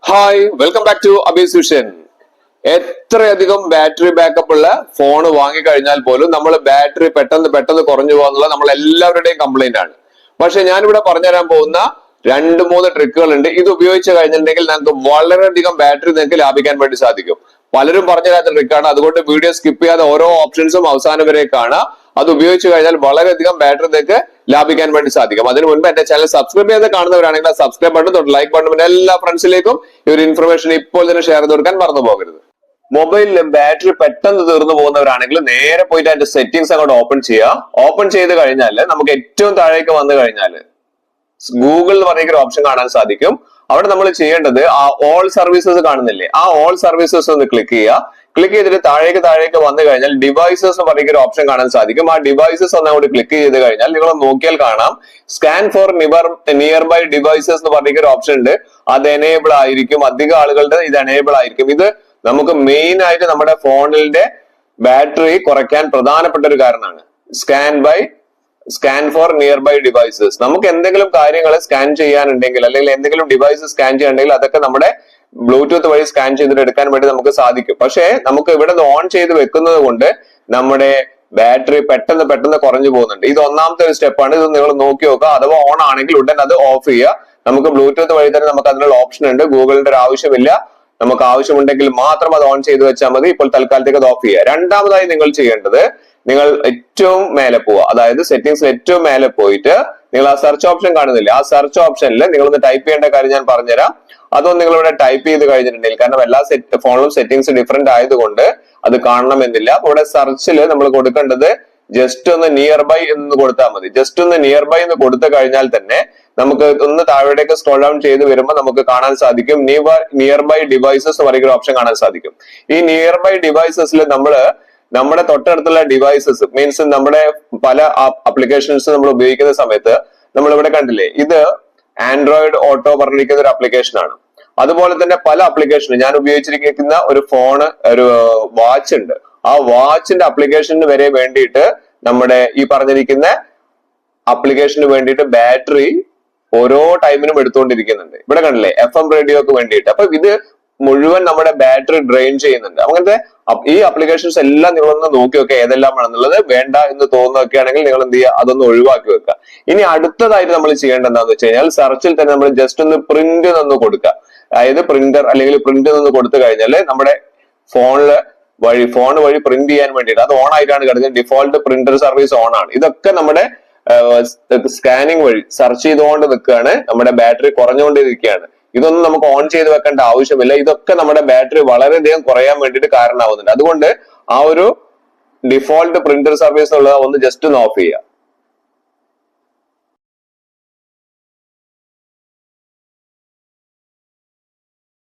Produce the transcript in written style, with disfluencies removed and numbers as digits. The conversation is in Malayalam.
ഹായ് വെൽക്കം ബാക്ക് ടു അബിസ്യൂഷൻ. എത്രയധികം ബാറ്ററി ബാക്കപ്പ് ഉള്ള ഫോൺ വാങ്ങിക്കഴിഞ്ഞാൽ പോലും നമ്മൾ ബാറ്ററി പെട്ടെന്ന് കുറഞ്ഞു പോകുന്നുള്ള നമ്മൾ എല്ലാവരുടെയും കംപ്ലൈന്റ് ആണ്. പക്ഷെ ഞാനിവിടെ പറഞ്ഞുതരാൻ പോകുന്ന 2-3 ട്രിക്കുകൾ ഉണ്ട്. ഇത് ഉപയോഗിച്ച് കഴിഞ്ഞിട്ടുണ്ടെങ്കിൽ നമുക്ക് വളരെയധികം ബാറ്ററി നിങ്ങൾക്ക് ലാഭിക്കാൻ വേണ്ടി സാധിക്കും. പലരും പറഞ്ഞു തരാത്ത ട്രിക്കാണ്, അതുകൊണ്ട് വീഡിയോ സ്കിപ്പ് ചെയ്യാതെ ഓരോ ഓപ്ഷൻസും അവസാനം വരെ കാണാം. അത് ഉപയോഗിച്ച് കഴിഞ്ഞാൽ വളരെയധികം ബാറ്ററി നിങ്ങൾക്ക് ലാഭിക്കാൻ വേണ്ടി സാധിക്കും. അതിനു മുൻപ് എന്റെ ചാനൽ സബ്സ്ക്രൈബ് ചെയ്ത് കാണുന്നവരാണെങ്കിൽ സബ്സ്ക്രൈബ് ബട്ടൺ തൊട്ട് ലൈക്ക് ബട്ടൺ പിന്നെ എല്ലാ ഫ്രണ്ട്സിലേക്കും ഈ ഒരു ഇൻഫർമേഷൻ ഇപ്പോൾ തന്നെ ഷെയർ ചെയ്ത് കൊടുക്കാൻ മറന്നു പോകരുത്. മൊബൈലിൽ ബാറ്ററി പെട്ടെന്ന് തീർന്നു പോകുന്നവരാണെങ്കിൽ നേരെ പോയിട്ട് അതിന്റെ സെറ്റിംഗ്സ് അങ്ങോട്ട് ഓപ്പൺ ചെയ്യുക. ഓപ്പൺ ചെയ്ത് കഴിഞ്ഞാൽ നമുക്ക് ഏറ്റവും താഴേക്ക് വന്നു കഴിഞ്ഞാൽ ഗൂഗിൾ എന്ന് പറയുന്ന ഒരു ഓപ്ഷൻ കാണാൻ സാധിക്കും. അവിടെ നമ്മൾ ചെയ്യേണ്ടത് ആ ഓൾ സർവീസസ് കാണുന്നില്ലേ, ആ ഓൾ സർവീസസ് ഒന്ന് ക്ലിക്ക് ചെയ്യുക. ക്ലിക്ക് ചെയ്തിട്ട് താഴേക്ക് വന്നു കഴിഞ്ഞാൽ ഡിവൈസസ് എന്ന് പറയുന്ന ഒരു ഓപ്ഷൻ കാണാൻ സാധിക്കും. ആ ഡിവൈസസ് ഒന്ന് അങ്ങോട്ട് ക്ലിക്ക് ചെയ്ത് കഴിഞ്ഞാൽ നിങ്ങൾ നോക്കിയാൽ കാണാം scan for nearby devices എന്ന് പറയുന്ന ഒരു ഓപ്ഷൻ ഉണ്ട്. അത് എനേബിൾ ആയിരിക്കും, അധികം ആളുകളുടെ ഇത് എനേബിൾ ആയിരിക്കും. ഇത് നമുക്ക് മെയിൻ ആയിട്ട് നമ്മുടെ ഫോണിന്റെ ബാറ്ററി കുറയ്ക്കാൻ പ്രധാനപ്പെട്ട ഒരു കാരണമാണ്. Scan for nearby devices. നമുക്ക് എന്തെങ്കിലും കാര്യങ്ങൾ സ്കാൻ ചെയ്യാനുണ്ടെങ്കിൽ അല്ലെങ്കിൽ എന്തെങ്കിലും ഡിവൈസ് സ്കാൻ ചെയ്യാനുണ്ടെങ്കിൽ അതൊക്കെ നമ്മുടെ ബ്ലൂടൂത്ത് വഴി സ്കാൻ ചെയ്തിട്ട് എടുക്കാൻ വേണ്ടി നമുക്ക് സാധിക്കും. പക്ഷേ നമുക്ക് ഇവിടെ ഓൺ ചെയ്ത് വെക്കുന്നത് കൊണ്ട് നമ്മുടെ ബാറ്ററി പെട്ടെന്ന് കുറഞ്ഞു പോകുന്നുണ്ട്. ഇത് ഒന്നാമത്തെ ഒരു സ്റ്റെപ്പാണ്. ഇത് നിങ്ങൾ നോക്കി നോക്കുക. അഥവാ ഓൺ ആണെങ്കിൽ ഉടൻ അത് ഓഫ് ചെയ്യുക. നമുക്ക് ബ്ലൂടൂത്ത് വഴി തന്നെ നമുക്ക് അതിനുള്ള ഓപ്ഷൻ ഉണ്ട്. ഗൂഗിളിന്റെ ഒരു ആവശ്യമില്ല. നമുക്ക് ആവശ്യമുണ്ടെങ്കിൽ മാത്രം അത് ഓൺ ചെയ്ത് വെച്ചാൽ മതി. ഇപ്പോൾ തൽക്കാലത്തേക്ക് അത് ഓഫ് ചെയ്യുക. രണ്ടാമതായി നിങ്ങൾ ചെയ്യേണ്ടത്, നിങ്ങൾ ഏറ്റവും മേലെ പോവുക. അതായത് സെറ്റിംഗ്സിൽ ഏറ്റവും മേലെ പോയിട്ട് നിങ്ങൾ ആ സെർച്ച് ഓപ്ഷൻ കാണുന്നില്ല, ആ സെർച്ച് ഓപ്ഷനിൽ നിങ്ങളൊന്ന് ടൈപ്പ് ചെയ്യേണ്ട കാര്യം ഞാൻ പറഞ്ഞുതരാം. അതൊന്നും നിങ്ങൾ ഇവിടെ ടൈപ്പ് ചെയ്ത് കഴിഞ്ഞിട്ടുണ്ടെങ്കിൽ, കാരണം എല്ലാ ഫോണിലും സെറ്റിംഗ്സ് ഡിഫറെന്റ് ആയതുകൊണ്ട് അത് കാണണമെന്നില്ല. അപ്പൊ ഇവിടെ സെർച്ചിൽ നമ്മൾ കൊടുക്കേണ്ടത് ജസ്റ്റ് ഒന്ന് നിയർ ബൈ എന്ന് കൊടുത്താൽ മതി. ജസ്റ്റ് ഒന്ന് നിയർ ബൈ എന്ന് കൊടുത്തു കഴിഞ്ഞാൽ തന്നെ നമുക്ക് ഒന്ന് താഴേക്ക് സ്ക്രോൾ ഡൗൺ ചെയ്ത് വരുമ്പോൾ നമുക്ക് കാണാൻ സാധിക്കും നിയർ ബൈ ഡിവൈസസ് എന്ന് പറയുന്ന ഓപ്ഷൻ കാണാൻ സാധിക്കും. ഈ നിയർ ബൈ ഡിവൈസസിൽ നമ്മുടെ തൊട്ടടുത്തുള്ള ഡിവൈസസ് മീൻസ് നമ്മുടെ പല ആപ്ലിക്കേഷൻസ് നമ്മൾ ഉപയോഗിക്കുന്ന സമയത്ത് നമ്മൾ ഇവിടെ കണ്ടില്ലേ, ഇത് ആൻഡ്രോയിഡ് ഓട്ടോ പറഞ്ഞിരിക്കുന്ന ഒരു ആപ്ലിക്കേഷൻ ആണ്. അതുപോലെ തന്നെ പല ആപ്ലിക്കേഷനും ഞാൻ ഉപയോഗിച്ചിരിക്കുന്ന ഒരു ഒരു വാച്ച് ഉണ്ട്. ആ വാച്ചിന്റെ ആപ്ലിക്കേഷന് വരെ വേണ്ടിയിട്ട് നമ്മുടെ ഈ പറഞ്ഞിരിക്കുന്ന ആപ്ലിക്കേഷന് വേണ്ടിയിട്ട് ബാറ്ററി ഓരോ ടൈമിനും എടുത്തുകൊണ്ടിരിക്കുന്നുണ്ട്. ഇവിടെ കണ്ടില്ലേ, FM റേഡിയോക്ക് വേണ്ടിയിട്ട്. അപ്പൊ ഇത് മുഴുവൻ നമ്മുടെ ബാറ്ററി ഡ്രെയിൻ ചെയ്യുന്നുണ്ട്. അങ്ങനത്തെ ഈ ആപ്ലിക്കേഷൻസ് എല്ലാം നിങ്ങളൊന്ന് നോക്കി വെക്കുക ഏതെല്ലാമാണെന്നുള്ളത്. വേണ്ട എന്ന് തോന്നുന്നൊക്കെ ആണെങ്കിൽ നിങ്ങൾ എന്ത് ചെയ്യുക, അതൊന്ന് ഒഴിവാക്കി വെക്കുക. ഇനി അടുത്തതായിട്ട് നമ്മൾ ചെയ്യേണ്ടത് എന്താണെന്ന് വെച്ച് കഴിഞ്ഞാൽ സെർച്ചിൽ തന്നെ നമ്മൾ ജസ്റ്റ് ഒന്ന് പ്രിന്റ് നിന്ന് കൊടുക്കുക. അതായത് പ്രിന്റർ അല്ലെങ്കിൽ പ്രിന്റ് നിന്ന് കൊടുത്തു കഴിഞ്ഞാൽ നമ്മുടെ ഫോൺ വഴി പ്രിന്റ് ചെയ്യാൻ വേണ്ടിയിട്ട് അത് ഓൺ ആയിട്ടാണ് കിടക്കുന്നത്. ഡിഫോൾട്ട് പ്രിന്റർ സർവീസ് ഓൺ ആണ്. ഇതൊക്കെ നമ്മുടെ സ്കാനിങ് വഴി സെർച്ച് ചെയ്തുകൊണ്ട് നിൽക്കുകയാണ്. നമ്മുടെ ബാറ്ററി കുറഞ്ഞുകൊണ്ടിരിക്കുകയാണ്. ഇതൊന്നും നമുക്ക് ഓൺ ചെയ്ത് വെക്കേണ്ട ആവശ്യമില്ല. ഇതൊക്കെ നമ്മുടെ ബാറ്ററി വളരെയധികം കുറയാൻ വേണ്ടിയിട്ട് കാരണമാവുന്നുണ്ട്. അതുകൊണ്ട് ആ ഒരു ഡിഫോൾട്ട് പ്രിന്റർ സർവീസ് ഉള്ളത് ഒന്ന് ജസ്റ്റ് ഒന്ന് ഓഫ് ചെയ്യുക.